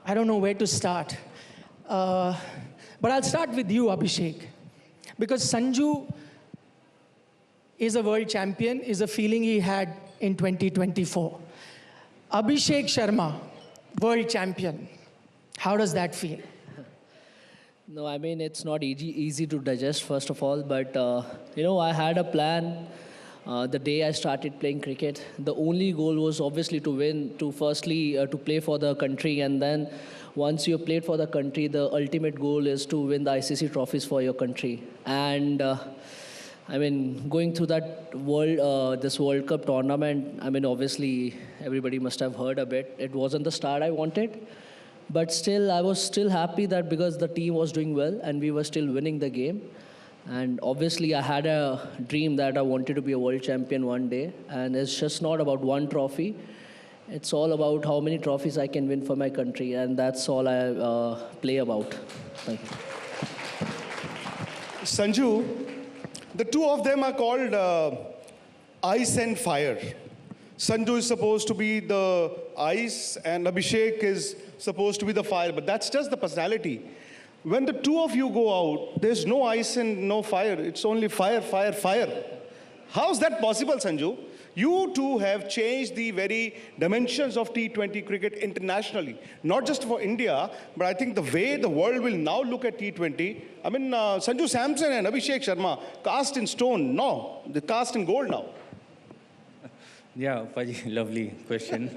I don't know where to start. Uh, but I'll start with you, Abhishek. Because Sanju is a world champion, is a feeling he had in 2024. Abhishek Sharma, world champion. How does that feel? No, I mean, it's not easy to digest, first of all, but, I had a plan the day I started playing cricket. The only goal was obviously to win, to firstly, to play for the country, and then once you have played for the country, the ultimate goal is to win the ICC trophies for your country. And, going through that this World Cup tournament, obviously, everybody must have heard a bit. It wasn't the start I wanted. But still, I was still happy that because the team was doing well and we were still winning the game. And obviously, I had a dream that I wanted to be a world champion one day. And it's just not about one trophy. It's all about how many trophies I can win for my country. And that's all I play about. Thank you. Sanju, the two of them are called ice and fire. Sanju is supposed to be the ice and Abhishek is supposed to be the fire, but that's just the personality. When the two of you go out, there's no ice and no fire. It's only fire, fire, fire. How's that possible, Sanju? You two have changed the very dimensions of T20 cricket internationally. Not just for India, but I think the way the world will now look at T20. Sanju Samson and Abhishek Sharma, cast in stone. No, they're cast in gold now. Yeah, Paji, lovely question.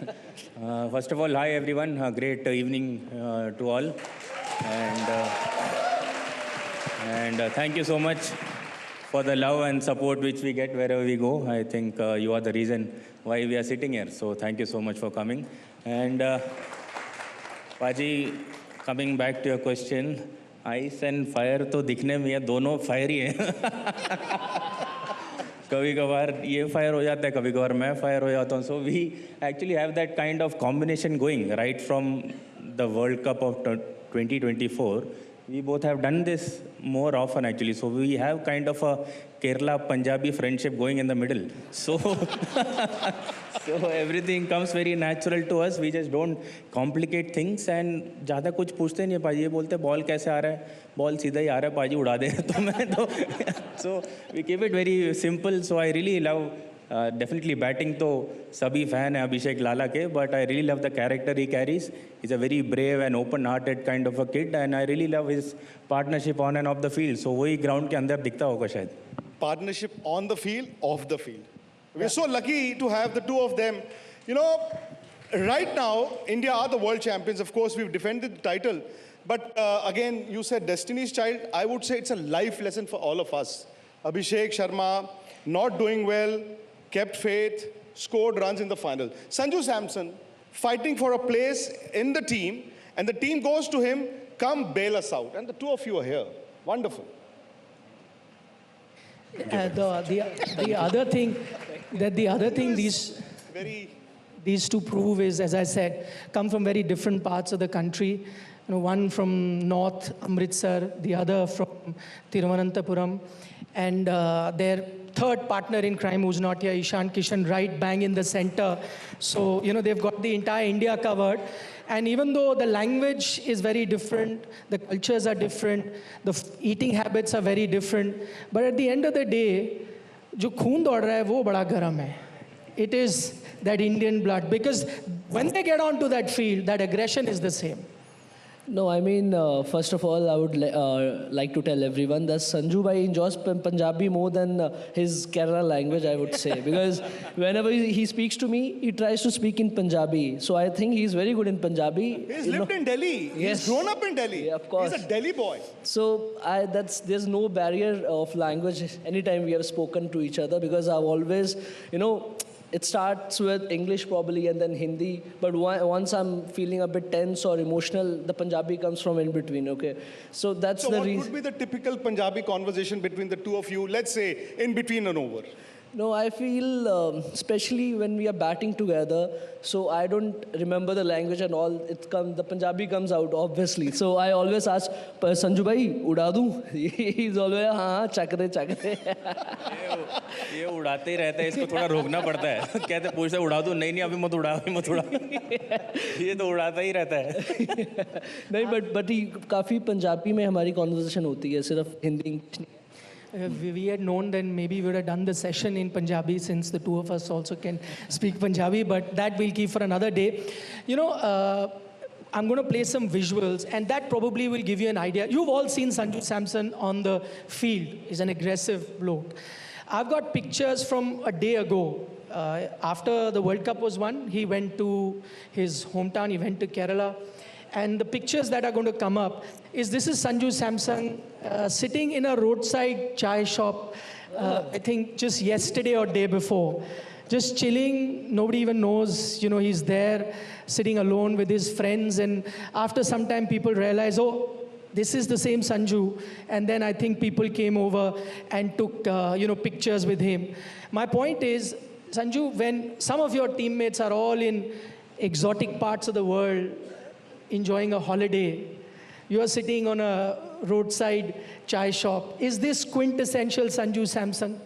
First of all, hi everyone. Great evening to all. And thank you so much for the love and support which we get wherever we go. I think you are the reason why we are sitting here. So thank you so much for coming. And Paji, coming back to your question, ice and fire तो दिखने में ये दोनों fire ही हैं. कभी कभार ये fire हो जाता है, कभी कभार मैं फायर हो जाता हूँ. So we actually have that kind of combination going right from the World Cup of 2024. We both have done this more often actually. So we have kind of a Kerala Punjabi friendship going in the middle. So so everything comes very natural to us. We just don't complicate things and ज़्यादा कुछ पूछते नहीं है. पाजी ये बोलते ball कैसे आ रहा है, बॉल सीधा ही आ रहा है, पाजी उड़ा दे. तो मैं तो so we keep it very simple. So I really love definitely batting तो सभी fan हैं अभिषेक लाला के, but I really love the character he carries. He's a very brave and open-hearted kind of a kid, and I really love his partnership on and off the field. So वही ground के अंदर दिखता होगा शायद. Partnership on the field, off the field. We're so lucky to have the two of them. You know, right now, India are the world champions. Of course, we've defended the title. But again, you said Destiny's Child. I would say it's a life lesson for all of us. Abhishek Sharma, not doing well, kept faith, scored runs in the final. Sanju Samson, fighting for a place in the team, and the team goes to him, come bail us out. And the two of you are here. Wonderful. The other thing these two prove is, as I said, come from very different parts of the country. One from North Amritsar, the other from Thiruvananthapuram, and their third partner in crime who's not here, Ishan Kishan, right bang in the center. So, they've got the entire India covered. And even though the language is very different, the cultures are different, the eating habits are very different, but at the end of the day, जो खून दौड़ रहा है वो बड़ा गर्म है. It is that Indian blood, because when they get onto that field, that aggression is the same. No, first of all, I would like to tell everyone that Sanju bhai enjoys Punjabi more than his Kerala language, I would say. Because whenever he speaks to me, he tries to speak in Punjabi. So I think he's very good in Punjabi. He's lived in Delhi. Yes. He's grown up in Delhi. Yeah, of course. He's a Delhi boy. So there's no barrier of language anytime we have spoken to each other, because I've always, it starts with English probably and then Hindi, but once I'm feeling a bit tense or emotional, the Punjabi comes from in between, okay? So that's the reason. So what would be the typical Punjabi conversation between the two of you, let's say, in between and over? No, I feel, especially when we are batting together, so I don't remember the language and all, the Punjabi comes out, obviously. So I always ask, Sanju bhai, uda दूं? He's always, हाँ, chak de. ये उड़ाते ही रहता है, इसको थोड़ा रोकना पड़ता है. कहते पूछते उड़ा दूं, नहीं अभी मत उड़ा, अभी मत उड़ा. ये तो उड़ाता ही रहता है. नहीं बट ही काफ़ी पंजाबी में हमारी कॉन्वर्सेशन होती है, सिर्फ हिंदी English नहीं. We had known then maybe we would have done the session in Punjabi since the two of us also can speak Punjabi, but that we'll keep for another day. You know, I'm going to play some visuals and that probably will give you an idea. You've all seen Sanju Samson on the field. He's an aggressive bloke. I've got pictures from a day ago. After the World Cup was won, he went to his hometown, he went to Kerala. And the pictures that are going to come up is this is Sanju Samson sitting in a roadside chai shop, I think just yesterday or day before. Just chilling, nobody even knows, you know, he's there sitting alone with his friends. And after some time, people realize, oh, this is the same Sanju. And then I think people came over and took, pictures with him. My point is, Sanju, when some of your teammates are all in exotic parts of the world, enjoying a holiday, you are sitting on a roadside chai shop. Is this quintessential Sanju Samson?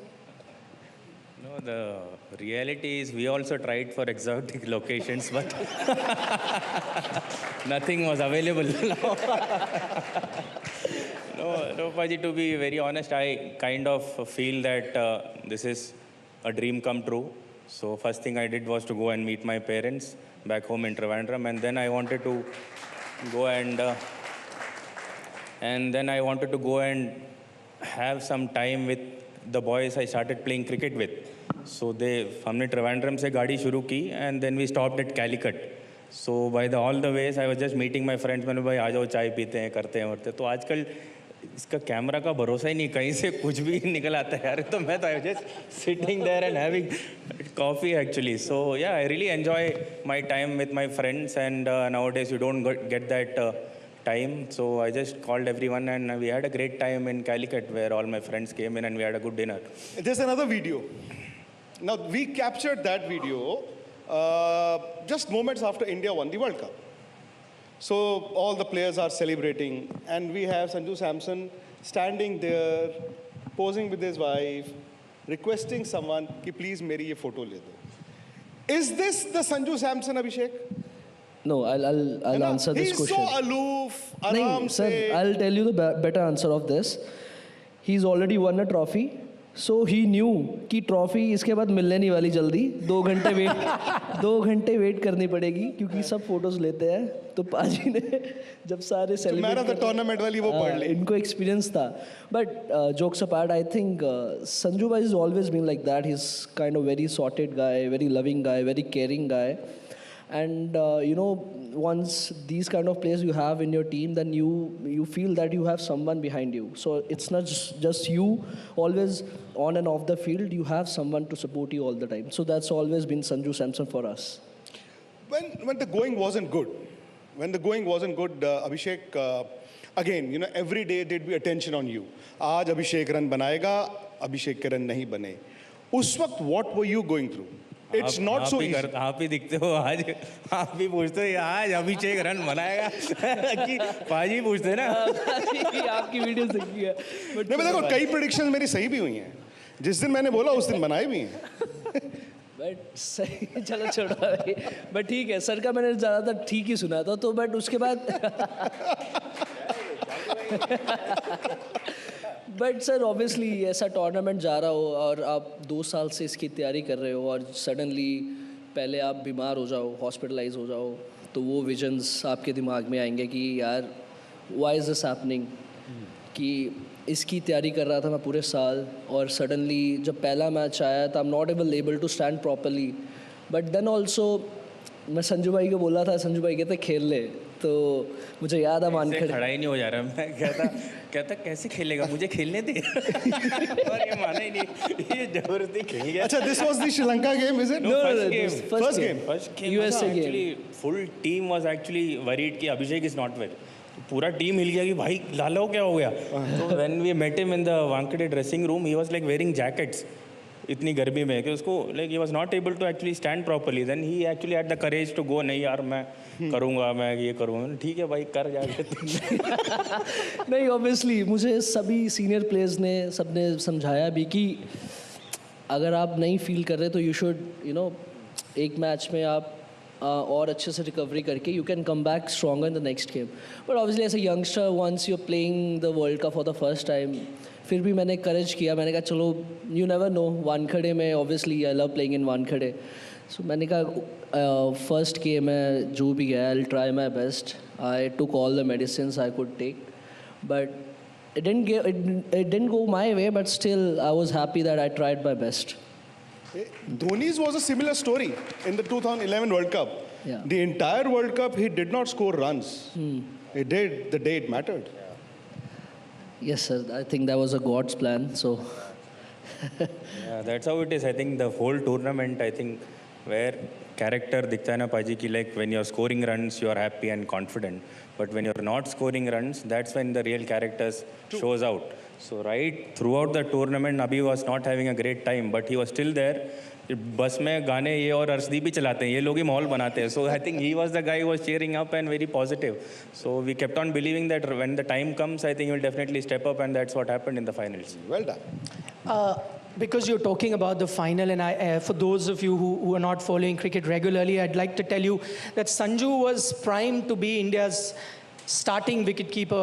No, the reality is we also tried for exotic locations, but nothing was available. No, Paji, to be very honest, I kind of feel that this is a dream come true. So first thing I did was to go and meet my parents back home in Trivandrum, and then I wanted to go and have some time with the boys I started playing cricket with. So हमने Trivandrum से गाड़ी शुरू की, and then we stopped at Calicut. So by all the ways I was just meeting my friends. मैंने भाई आ जाओ चाय पीते हैं, करते हैं वरते. तो आजकल इसका कैमरा का भरोसा ही नहीं, कहीं से कुछ भी निकल आता है यार. तो मैं तो just sitting there and having coffee actually. So yeah, I really enjoy my time with my friends, and nowadays you don't get that time. So I just called everyone and we had a great time in Calicut where all my friends came in and we had a good dinner. There's another video. Now we captured that video just moments after India won the World Cup. So all the players are celebrating and we have Sanju Samson standing there, posing with his wife, requesting someone कि please मेरी ये photo ले दो. Is this the Sanju Samson, Abhishek? No, I'll answer this question. He's so aloof, आराम Sir, से. I'll tell you the better answer of this. He's already won a trophy. So he knew कि trophy इसके बाद मिलने नहीं वाली जल्दी. 2 घंटे वेट करनी पड़ेगी क्योंकि सब फोटोज लेते हैं. तो पाजी ने जब सारे celebrate man of the tournament वाली वो पढ़ ली. इनको एक्सपीरियंस था. But jokes apart, I think Sanju भाई is always been like that. He is kind of very sorted guy, very loving guy, very caring guy. And once these kind of players you have in your team, then you feel that you have someone behind you. So it's not just you always on and off the field. You have someone to support you all the time. So that's always been Sanju Samson for us. When the going wasn't good, Abhishek, again, every day there'd be attention on you. आज अभिषेक run बनाएगा, अभिषेक के run नहीं बने. उस वक्त what were you going through? It's not so easy. आप ही दिखते हो आज, आप भी पूछते हो आज अभिषेक रन बनाएगा कि पाजी पूछते ना. आपकी वीडियो देखी है. नहीं, मैं देखो कई प्रेडिक्शंस मेरी सही भी हुई हैं. जिस दिन मैंने बोला उस दिन बनाए भी हैं. बट सही, चलो छोड़ो भाई. बट ठीक है, सर का मैंने ज़्यादातर ठीक ही सुना था. तो बट उसके बाद बट सर ऑब्वियसली ऐसा टूर्नामेंट जा रहा हो और आप 2 साल से इसकी तैयारी कर रहे हो और सडनली पहले आप बीमार हो जाओ, हॉस्पिटलाइज हो जाओ, तो वो विजन्स आपके दिमाग में आएंगे कि यार व्हाई इज़ दिस हैपनिंग. कि इसकी तैयारी कर रहा था मैं पूरे साल और सडनली जब पहला मैच आया तो I am not able to stand properly. But then also मैं संजू भाई को बोला था, संजू भाई कहते खेल ले. तो मुझे याद है वानखेड़े खड़ा ही नहीं हो जा रहा. मैं कहता कैसे खेलेगा, मुझे खेलने दे. और ये माना ही नहीं, ये जबरदस्ती खेल गया. अच्छा, this was the Sri Lanka game, is it? No, First game. USA game. Actually, full team was actually worried कि अभिषेक is not well. पूरा टीम हिल गया कि भाई लालो क्या हो गया. तो when we met him in the Wankhede dressing room, he was like wearing jackets. इतनी गर्मी में कि उसको like he was not able to actually stand properly. Then he actually had the courage to go. नहीं यार मैं करूँगा, मैं ये करूँगा. ठीक है भाई, कर जाके. नहीं, ऑब्वियसली मुझे सभी सीनियर प्लेयर्स ने सबने समझाया भी कि अगर आप नहीं फील कर रहे तो यू शुड एक मैच में आप और अच्छे से रिकवरी करके you can come back stronger in the next game. But obviously as a youngster once you are playing the world cup for the first time, फिर भी मैंने करेज किया. मैंने कहा चलो यू नेवर नो, वानखड़े में obviously I love playing in Wankhede. So मैंने कहा फर्स्ट गेम है जो भी है, I try my best. I took all the medicine I could take, but it didn't go my way, but still I was happy that I tried my best. Dhoni's was a similar story in the 2011 World Cup. Yeah. The entire World Cup, he did not score runs. He did the day it mattered. Yes, sir. I think that was a God's plan. So, Yeah, that's how it is. I think the whole tournament, I think, where character दिखता है ना पाजी की, like when you're scoring runs, you are happy and confident. But when you're not scoring runs, that's when the real characters shows out. So right throughout the tournament, Abhi was not having a great time, but he was still there. बस में गाने ये और अर्शदीप भी चलाते हैं, ये लोग ही माहौल बनाते हैं. So I think he was the guy who was cheering up and very positive. So we kept on believing that when the time comes, I think he will definitely step up, and that's what happened in the finals. Well done. Because you're talking about the final, and for those of you who are not following cricket regularly, I'd like to tell you that Sanju was primed to be India's starting wicketkeeper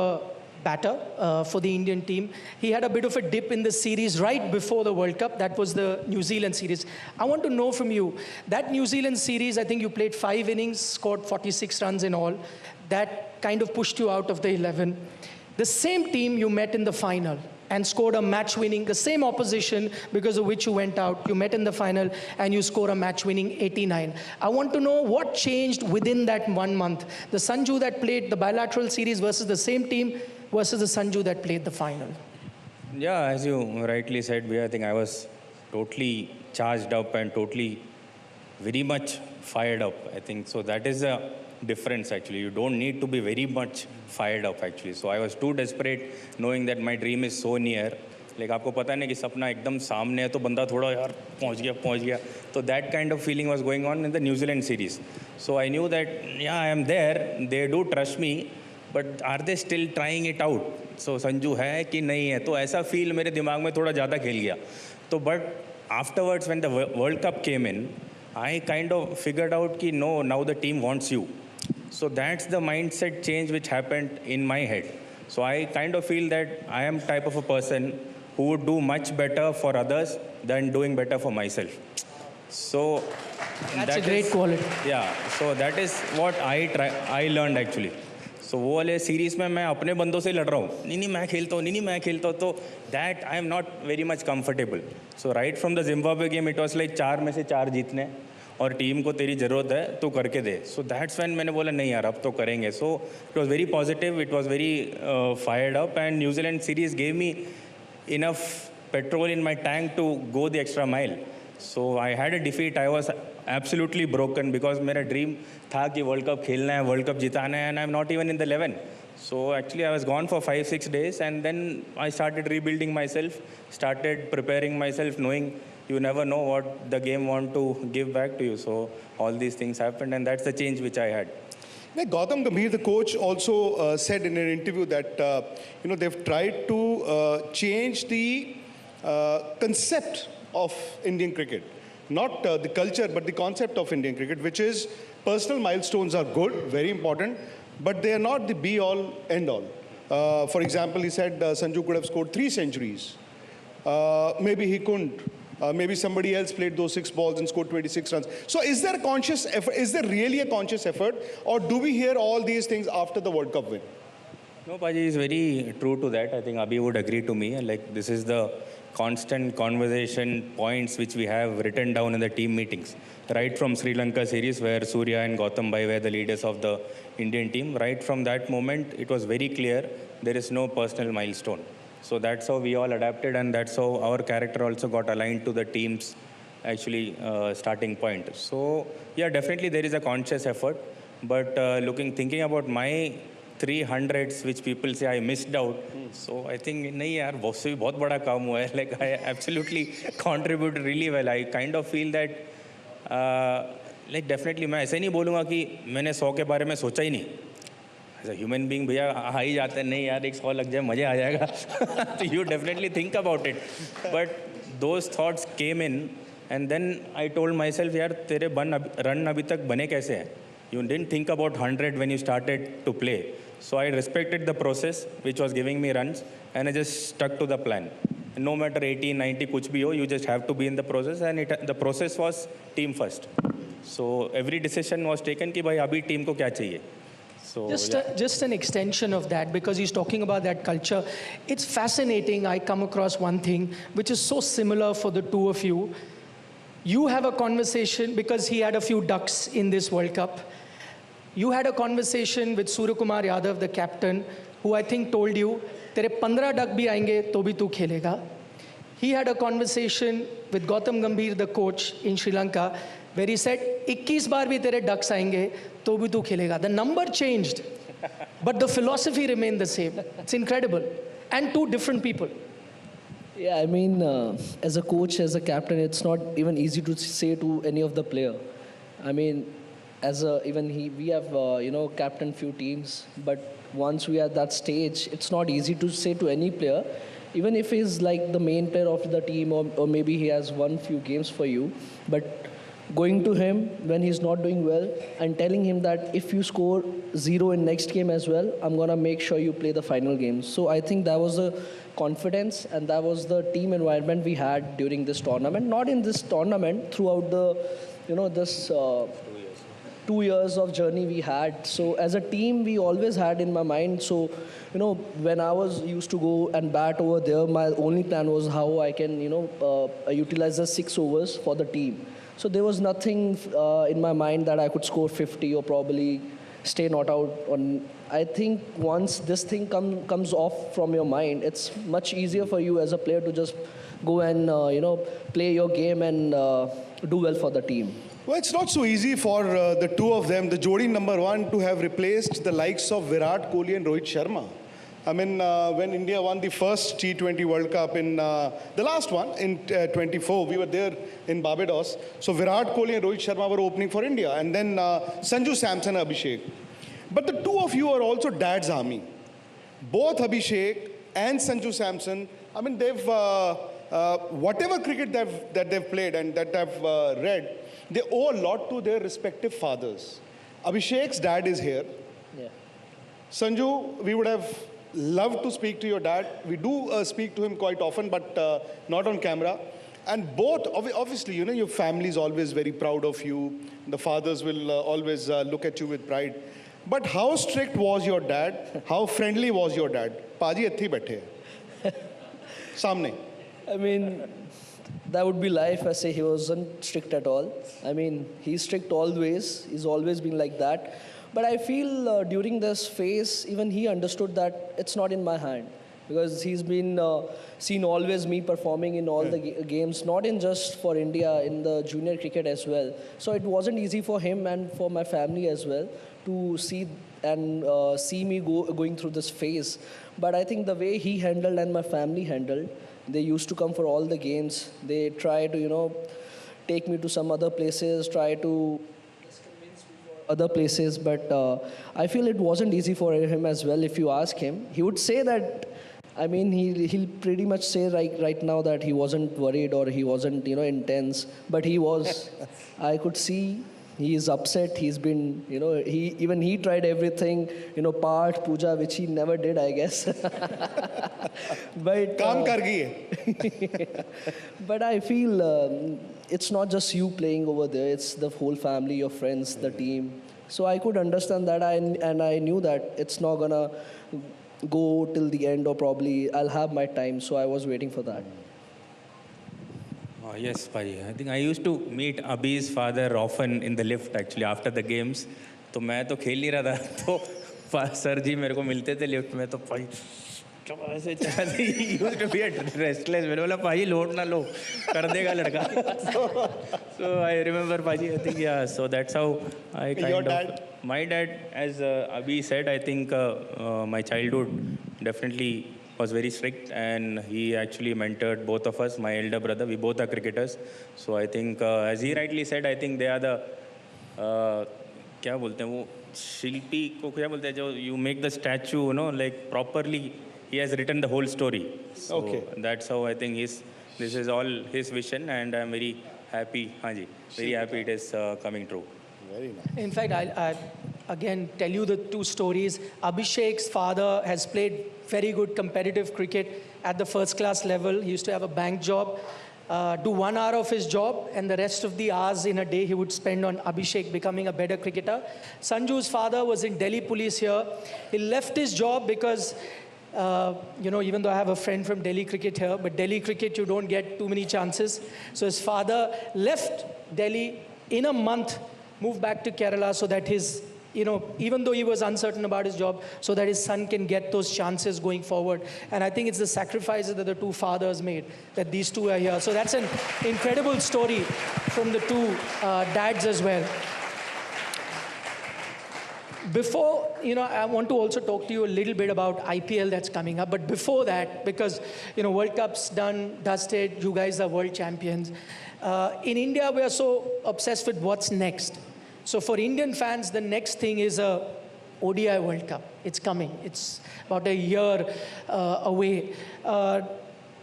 batter for the Indian team. He had a bit of a dip in the series right before the World Cup. That was the New Zealand series. I want to know from you, that New Zealand series, I think you played 5 innings, scored 46 runs in all. That kind of pushed you out of the 11. The same team you met in the final and scored a match-winning, the same opposition because of which you went out. You met in the final and you scored a match-winning 89. I want to know what changed within that 1 month. The Sanju that played the bilateral series versus the same team versus the Sanju that played the final. Yeah, as you rightly said, I think I was totally charged up and totally very much fired up. I think so. That is a difference actually. You don't need to be very much fired up actually. So I was too desperate, knowing that my dream is so near. Like आपको पता है ना कि सपना एकदम सामने है तो बंदा थोड़ा यार पहुंच गया. So that kind of feeling was going on in the New Zealand series. So I knew that yeah, I am there. They do trust me, but are they still trying it out? So Sanju है कि नहीं है, तो ऐसा feel मेरे दिमाग में थोड़ा ज़्यादा खेल गया. तो but afterwards when the World Cup came in, I kind of figured out कि no, now the team wants you. So that's the mindset change which happened in my head. So I kind of feel that I am type of a person who would do much better for others than doing better for myself. So That's a great quality. Yeah, so that is what I learned actually. So वो वाले series में मैं अपने बंदों से लड़ रहा हूँ, नहीं मैं खेलता हूँ, तो that I am not very much comfortable. So right from the Zimbabwe game, it was like 4 में से 4 जीतने और टीम को तेरी ज़रूरत है तो करके दे. So that's when मैंने बोला नहीं यार अब तो करेंगे. So it was very positive, it was very fired up, and New Zealand series gave me enough petrol in my tank to go the extra mile. So I had a defeat. I was absolutely broken because मेरा dream था कि world cup खेलना है, world cup जिताना है, and I'm not even in the 11. So actually I was gone for 5-6 days, and then I started rebuilding myself, started preparing myself, knowing you never know what the game want to give back to you. So all these things happened, and that's the change which I had. Gautam Gambhir, the coach, also said in an interview that they've tried to change the concept of Indian cricket. Not the culture, but the concept of Indian cricket, which is personal milestones are good, very important, but they are not the be-all, end-all. For example, he said Sanju could have scored 3 centuries. Maybe he couldn't. Maybe somebody else played those 6 balls and scored 26 runs. So is there a conscious effort? Is there really a conscious effort? Or do we hear all these things after the World Cup win? No, Paji is very true to that. I think Abhi would agree to me. Like, this is the constant conversation points which we have written down in the team meetings. Right from Sri Lanka series, where Surya and Gautam Bhai were the leaders of the Indian team. Right from that moment, it was very clear there is no personal milestone. So that's how we all adapted, and that's how our character also got aligned to the team's actually starting point. So yeah, definitely there is a conscious effort. But thinking about my 300s, which people say I missed out. So I think, nahi yaar, उससे भी बहुत बड़ा काम हुआ है. Like I absolutely contributed really well. I kind of feel that, like definitely मैं ऐसे नहीं बोलूँगा कि मैंने 100 के बारे में सोचा ही नहीं. As a human being, भैया आ ही जाते हैं, नहीं यार 100 लग जाए मजे आ जाएगा. So you definitely think about it. But those thoughts came in, and then I told myself, यार तेरे run अभी तक बने कैसे हैं? You didn't think about 100 when you started to play. So I respected the process, which was giving me runs, and I just stuck to the plan. No matter 80, 90, kuch bhi ho, you just have to be in the process, and the process was team first. So every decision was taken कि भाई अभी team को क्या चाहिए. So Just an extension of that, because he's talking about that culture. It's fascinating. I come across one thing which is so similar for the two of you. You have a conversation, because he had a few ducks in this World Cup. You had a conversation with Surya Kumar Yadav, the captain, who I think told you, तेरे 15 duck भी आएंगे तो भी तू खेलेगा. He had a conversation with Gautam Gambhir, the coach in Sri Lanka, where he said, 21 बार भी तेरे ducks आएंगे तो भी तू खेलेगा. The number changed, but the philosophy remained the same. It's incredible. And two different people. Yeah, I mean, as a coach, as a captain, it's not even easy to say to any of the player. I mean, we have captained few teams, but once we are at that stage, it's not easy to say to any player, even if he's like the main player of the team, or maybe he has won few games for you, but going to him when he's not doing well and telling him that if you score 0 in next game as well, I'm gonna make sure you play the final game. So I think that was the confidence, and that was the team environment we had during this tournament. Not in this tournament, throughout the, this 2 years of journey we had. So as a team, we always had in my mind. So, when I was used to go and bat over there, my only plan was how I can, utilize the 6 overs for the team. So there was nothing in my mind that I could score 50 or probably stay not out. I think once this thing comes off from your mind, it's much easier for you as a player to just go and play your game and do well for the team. Well, it's not so easy for the two of them, the Jodi number 1, to have replaced the likes of Virat Kohli and Rohit Sharma. I mean, when India won the first T20 World Cup in the last one in 24, we were there in Barbados. So Virat Kohli and Rohit Sharma were opening for India, and then Sanju, Samson, Abhishek. But the two of you are also dad's army. Both Abhishek and Sanju Samson, I mean, they've whatever cricket that they've played and that I've read, they owe a lot to their respective fathers. Abhishek's dad is here. Yeah. Sanju, we would have loved to speak to your dad. We do speak to him quite often, but not on camera. And both, obviously, your family is always very proud of you. The fathers will always look at you with pride. But how strict was your dad? How friendly was your dad? Paji ithi baithe hai. Samne. I mean, that would be life. I say he wasn't strict at all. I mean, he's strict always. He's always been like that. But I feel during this phase, even he understood that it's not in my hand. Because he's been seen always me performing in all the games, not in just for India, in the junior cricket as well. So it wasn't easy for him and for my family as well to see me going through this phase. But I think the way he handled and my family handled, they used to come for all the games. They try to, take me to some other places, try to other places, but I feel it wasn't easy for him as well. If you ask him, he would say that, I mean, he'll pretty much say right now that he wasn't worried or he wasn't, intense, but he was. I could see he is upset. He's been, he tried everything, part, puja, which he never did, I guess. But Kaam kar gayi. But I feel it's not just you playing over there. It's the whole family, your friends, the team. So I could understand that, and I knew that it's not gonna go till the end, or probably I'll have my time. So I was waiting for that. Yes, Paji. I think I used to meet Abhi's father often in the lift actually after the games. तो मैं तो खेल नहीं रहा था तो sir जी मेरे को मिलते थे लिफ्ट में तो भाई ऐसे चला used to be restless. मैंने बोला भाई लोड ना लो कर देगा लड़का. So I remember Paji. I think so that's how I kind of. My dad, as Abhi said, I think my childhood definitely was very strict, and he actually mentored both of us. My elder brother, we both are cricketers. So I think, as he rightly said, I think they are the क्या बोलते हैं वो शिल्पी को क्या बोलते हैं जो you make the statue, like properly. He has written the whole story. So Okay. That's how I think he's This is all his vision, and I'm very happy, Hanji, very happy it is coming true. Very nice. In fact, I'll again tell you the two stories. Abhishek's father has played very good competitive cricket at the first class level. He used to have a bank job, do 1 hour of his job, and the rest of the hours in a day he would spend on Abhishek becoming a better cricketer. Sanju's father was in Delhi police here. He left his job because even though I have a friend from Delhi cricket here, but Delhi cricket, you don't get too many chances. So his father left Delhi in a month, moved back to Kerala so that his, even though he was uncertain about his job, so that his son can get those chances going forward. And I think it's the sacrifices that the two fathers made, that these two are here. So that's an incredible story from the two dads as well. Before, I want to also talk to you a little bit about IPL that's coming up. But before that, because, World Cup's done, dusted, you guys are world champions. In India, we are so obsessed with what's next. So for Indian fans, the next thing is a ODI World Cup. It's coming. It's about a year away.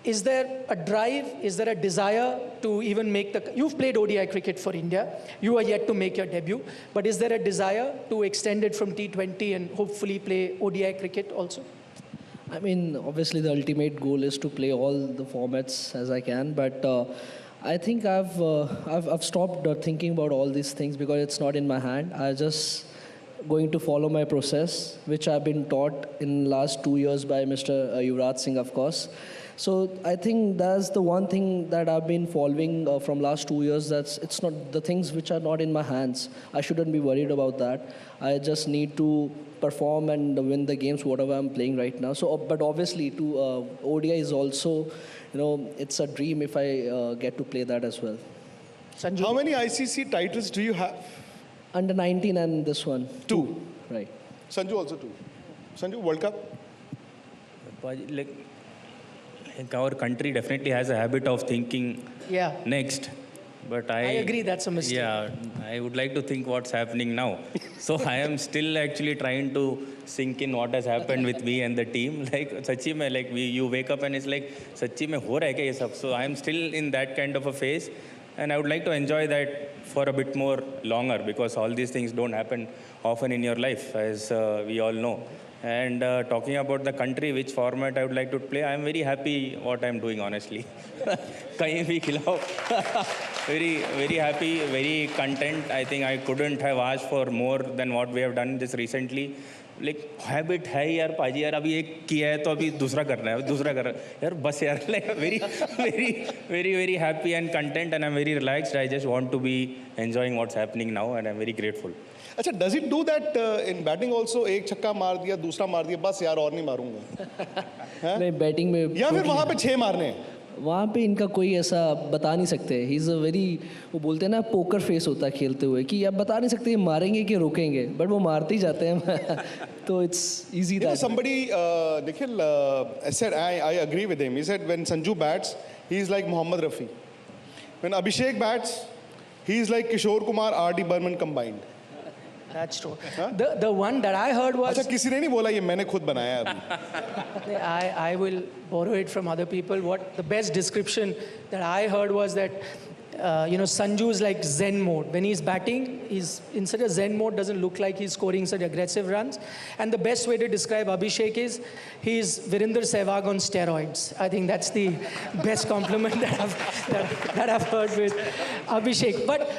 Is there a drive? Is there a desire to even make You've played ODI cricket for India. You are yet to make your debut. But is there a desire to extend it from T20 and hopefully play ODI cricket also? I mean, obviously the ultimate goal is to play all the formats as I can, but I think I've stopped thinking about all these things because it's not in my hand. I just going to follow my process, which I've been taught in last 2 years by Mr. Yuvraj Singh, of course. So I think that's the one thing that I've been following from last 2 years. It's not the things which are not in my hands. I shouldn't be worried about that. I just need to perform and win the games, whatever I'm playing right now. So, but obviously, to ODI is also, it's a dream if I get to play that as well. Sanju? How many ICC titles do you have? Under 19 and this one. 2. Right. Sanju also 2. Sanju, World Cup? Like our country definitely has a habit of thinking next. But I agree that's a mistake. Yeah, I would like to think what's happening now. So I am still actually trying to sink in what has happened with me and the team. Like, sachi mein, like you wake up and it's like, sachi mein ho raha hai kya ye sab? So I am still in that kind of a phase. And I would like to enjoy that for a bit more longer because all these things don't happen often in your life, as we all know. And talking about the country, which format I would like to play, I am very happy what I am doing, honestly. Kahin bhi khilao. Very, very happy, very content. I think I couldn't have asked for more than what we have done this recently. Like, habit है यार पाजी यार अभी एक किया है तो अभी दूसरा करना है दूसरा कर रहा है यार बस यार like very happy and content and I'm very relaxed. I just want to be enjoying what's happening now and I'm very grateful. अच्छा, does it do that in batting also? एक छक्का मार दिया, दूसरा मार दिया, बस यार और नहीं मारूंगा. नहीं बैटिंग में या फिर वहाँ पे 6 मारने हैं. वहाँ पे इनका कोई ऐसा बता नहीं सकते. ही इज़ अ वेरी, वो बोलते हैं ना पोकर फेस होता है खेलते हुए कि आप बता नहीं सकते ये मारेंगे कि रोकेंगे, बट वो मारते ही जाते हैं. तो it's easy that. Somebody, Nikhil, said, I agree with him. He said when Sanju bats, he is like Mohammad Rafi. When Abhishek bats, he is like Kishore Kumar, R.D. Burman combined. That's true. The one that I heard was... अच्छा, किसी ने नहीं बोला ये मैंने खुद बनाया अभी. I will borrow it from other people. The best description that I heard was that, Sanju is like Zen mode. When he's batting, he's in such a Zen mode, doesn't look like he's scoring such aggressive runs. And the best way to describe Abhishek is he's Virender Sehwag on steroids. I think that's the best compliment that I've heard with Abhishek. But,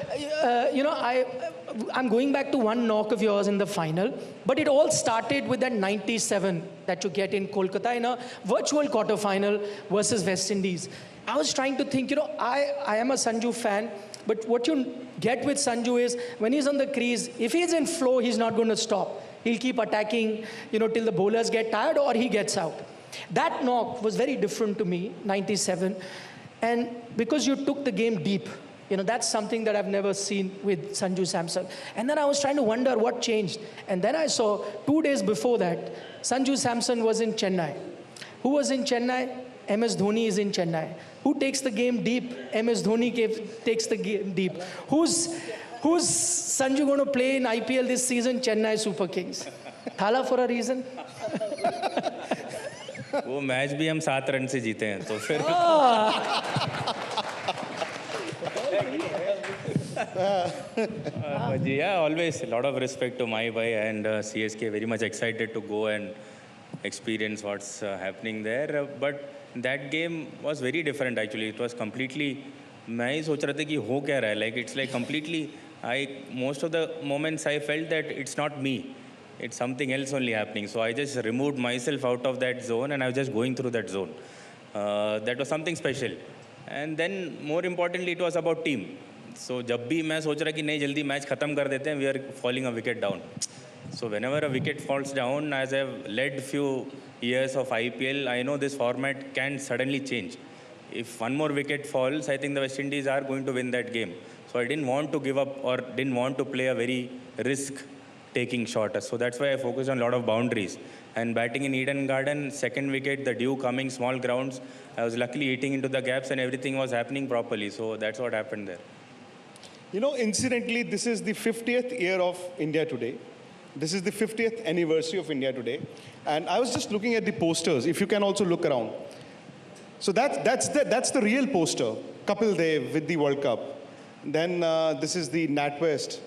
I'm going back to one knock of yours in the final, but it all started with that 97 that you get in Kolkata in a virtual quarter-final versus West Indies. I was trying to think, I am a Sanju fan, but what you get with Sanju is when he's on the crease, if he's in flow, he's not going to stop. He'll keep attacking, till the bowlers get tired or he gets out. That knock was very different to me, 97, and because you took the game deep. That's something that I've never seen with Sanju Samson. And then I was trying to wonder what changed. And then I saw 2 days before that, Sanju Samson was in Chennai. Who was in Chennai? MS Dhoni is in Chennai. Who takes the game deep? MS Dhoni takes the game deep. Who's Sanju going to play in IPL this season? Chennai Super Kings. Thala for a reason. वो match भी हम 7 run से जीते हैं तो फिर but yeah, always a lot of respect to my boy and CSK. Very much excited to go and experience what's happening there. But that game was very different actually. It was completely. मैं ही सोच रहा था कि हो क्या रहा है. Like it's like completely. Most of the moments I felt that it's not me. It's something else only happening. So I just removed myself out of that zone and I was just going through that zone. That was something special. And then more importantly, it was about team. So जब भी मैं सोच रहा कि नहीं जल्दी match खत्म कर देते हैं, we are falling a wicket down. So whenever a wicket falls down, as I've led few years of IPL, I know this format can suddenly change. If one more wicket falls, I think the West Indies are going to win that game. So I didn't want to give up or didn't want to play a very risk-taking shot. So that's why I focused on a lot of boundaries. And batting in Eden Garden, second wicket, the dew coming, small grounds, I was luckily eating into the gaps and everything was happening properly. So that's what happened there. You know, incidentally, this is the 50th year of India Today. This is the 50th anniversary of India Today. And I was just looking at the posters, if you can also look around. So that's the real poster, Kapil Dev with the World Cup. Then this is the NatWest.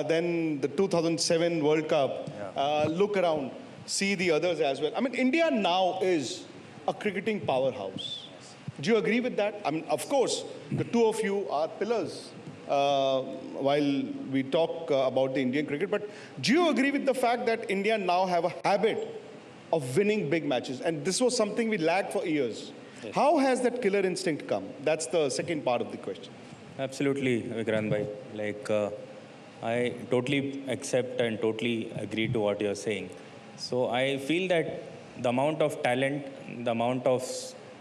Then the 2007 World Cup. Yeah. Look around, see the others as well. I mean, India now is a cricketing powerhouse. Do you agree with that? I mean, of course, the two of you are pillars while we talk about the Indian cricket. But do you agree with the fact that India now have a habit of winning big matches? And this was something we lacked for years. Yes. How has that killer instinct come? That's the second part of the question. Absolutely, Vikrant bhai. Like, I totally accept and totally agree to what you're saying. So I feel that the amount of talent, the amount of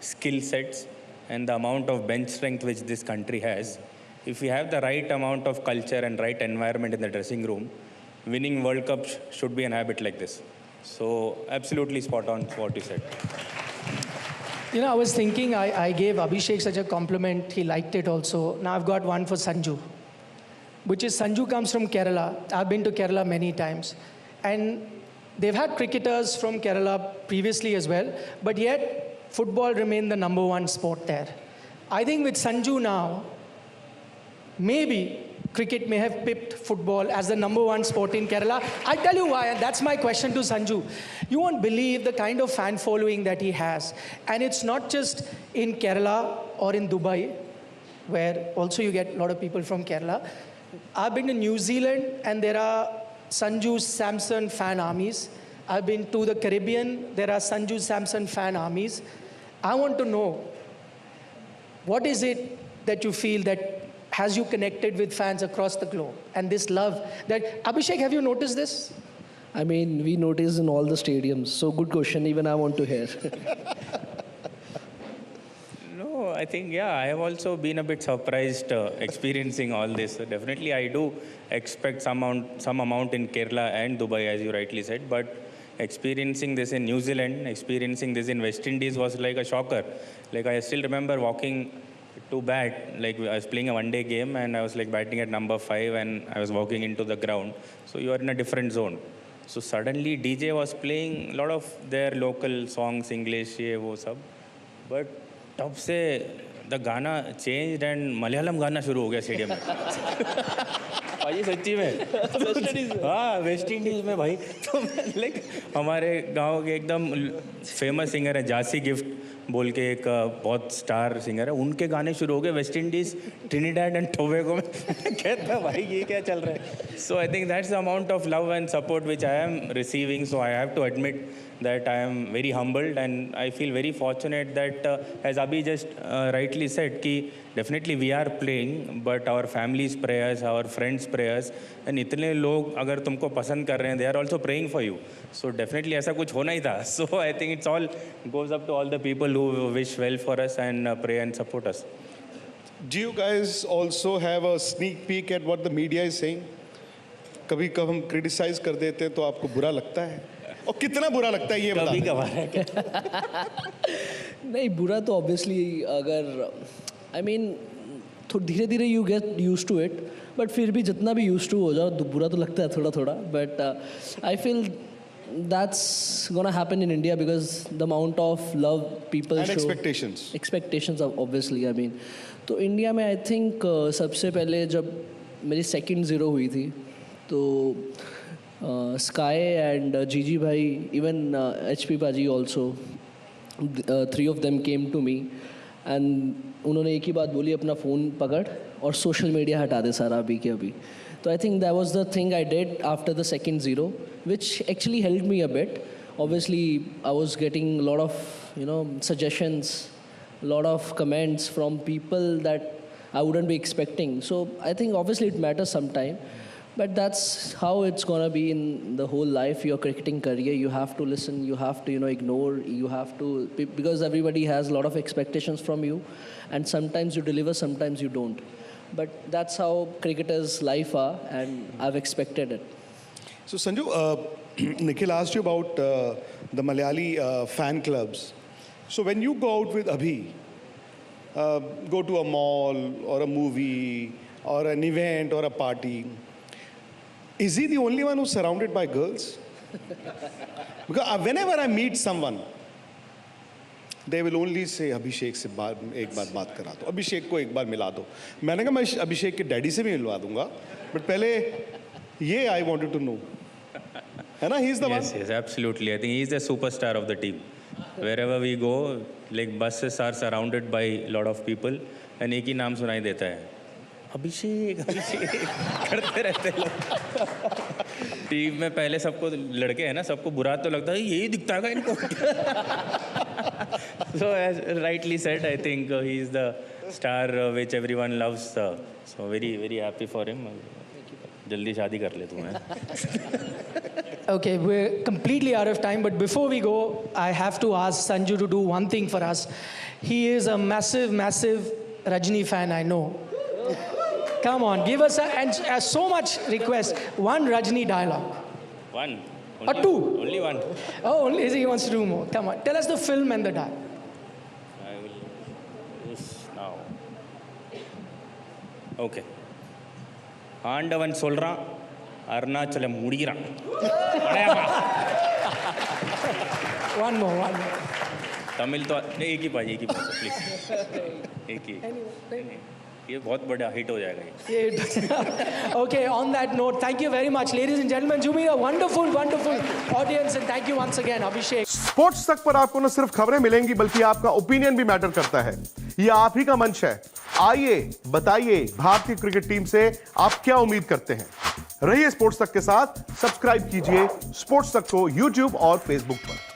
skill sets, and the amount of bench strength which this country has, if we have the right amount of culture and right environment in the dressing room, winning World Cup should be an habit like this. So absolutely spot on what you said. You know, I was thinking I gave Abhishek such a compliment. He liked it also. Now I've got one for Sanju, which is Sanju comes from Kerala. I've been to Kerala many times. And they've had cricketers from Kerala previously as well, but yet football remained the number one sport there. I think with Sanju now, maybe cricket may have pipped football as the number one sport in Kerala. I'll tell you why, and that's my question to Sanju. You won't believe the kind of fan following that he has. And it's not just in Kerala or in Dubai, where also you get a lot of people from Kerala. I've been to New Zealand, and there are Sanju Samson fan armies. I've been to the Caribbean, there are Sanju Samson fan armies. I want to know, what is it that you feel that has you connected with fans across the globe? And this love that, Abhishek, have you noticed this? I mean, we notice in all the stadiums. So good question, even I want to hear. No, I think, yeah, I have also been a bit surprised experiencing all this. So definitely, I do expect some amount in Kerala and Dubai, as you rightly said, but experiencing this in New Zealand, experiencing this in West Indies was like a shocker. Like, I still remember walking to bat, like I was playing a one-day game and I was like batting at number 5 and I was walking into the ground. So you are in a different zone. So suddenly DJ was playing a lot of their local songs, English, ye, wo sab. But तब से the गाना changed and Malayalam गाना शुरू हो गया stadium में. भाई सच्ची में हाँ वेस्ट इंडीज में भाई तो लाइक हमारे गांव के एकदम फेमस सिंगर है जासी गिफ्ट बोल के एक बहुत स्टार सिंगर है उनके गाने शुरू हो गए West Indies Trinidad and Tobago में कहता भाई ये क्या चल रहा है so I think that's the amount of love and support which I am receiving so I have to admit that I am very humbled and I feel very fortunate that as Abhi just rightly said कि definitely we are playing but our family's prayers, our friends' prayers and इतने लोग अगर तुमको पसंद कर रहे हैं they are also praying for you. So definitely ऐसा कुछ होना ही था. So I think it's all goes up to all the people who wish well for us and pray and support us. Do you guys also have a sneak peek at what the media is saying? कभी कब हम criticise कर देते हैं तो आपको बुरा लगता है और कितना बुरा लगता है ये बता कभी कभार नहीं बुरा तो ऑब्वियसली अगर आई मीन तो धीरे धीरे you get used to it but फिर भी जितना भी यूज टू हो जाओ बुरा तो लगता है थोड़ा थोड़ा but I feel that's gonna happen in India because the amount of love people And show. expectations. Obviously, I mean. तो इंडिया में आई थिंक सबसे पहले जब मेरी सेकंड ज़ीरो हुई थी तो स्काई एंड जीजी भाई इवन HP पाजी also 3 of them came to me and उन्होंने एक ही बात बोली, अपना फ़ोन पकड़ और सोशल मीडिया हटा दे सारा अभी के अभी. So I think that was the thing I did after the second zero, which actually helped me a bit. Obviously, I was getting a lot of, suggestions, a lot of comments from people that I wouldn't be expecting. So I think obviously it matters sometime, but that's how it's gonna be in the whole life, your cricketing career. You have to listen, you have to, ignore, you have to, because everybody has a lot of expectations from you, and sometimes you deliver, sometimes you don't. But that's how cricketers' life are, and I've expected it. So Sanju, Nikhil asked you about the Malayali fan clubs. So when you go out with Abhi, go to a mall or a movie or an event or a party, is he the only one who's surrounded by girls? Because whenever I meet someone, they will only say अभिषेक से एक बार बात करा दो, अभिषेक को एक बार मिला दो. मैंने कहा मैं अभिषेक के डैडी से भी मिलवा दूंगा, बट पहले ये I wanted to know. है ना, he is the one. Yes, absolutely. I think he is the superstar of the team. Wherever we go, like buses are surrounded by a lot of people, and एक ही नाम सुनाई देता है, अभिषेक अभिषेक करते रहते लोग. टीम में पहले सबको लड़के हैं ना, सबको बुरा तो लगता है, यही दिखता है इनको. So as rightly said, I think he is the star which everyone loves. So very very happy for him. जल्दी शादी कर ले तू. Okay, we're completely out of time, but before we go, I have to ask Sanju to do one thing for us. He is a massive, massive Rajni fan, I know. Come on, give us so much request. One Rajni dialogue. One. Or two. Only one. Oh, only he wants to do more. Come on, tell us the film and the dialogue. I will do this now. Okay. ஆண்டவன் சொல்றான், Arunachalam முடிகிறான். One more. Tamil तो एक ही पाजी please. एक ही. ये बहुत बड़ा hit हो जाएगा ये. Okay, on that note, thank you very much, ladies and gentlemen. You mean a wonderful audience, and thank you once again, Abhishek. Sports तक पर आपको न सिर्फ खबरें मिलेंगी, बल्कि आपका ओपिनियन भी मैटर करता है. ये आप ही का मंच है. आइए बताइए भारतीय क्रिकेट टीम से आप क्या उम्मीद करते हैं. रहिए स्पोर्ट्स तक के साथ. सब्सक्राइब कीजिए स्पोर्ट्स तक को YouTube और Facebook पर.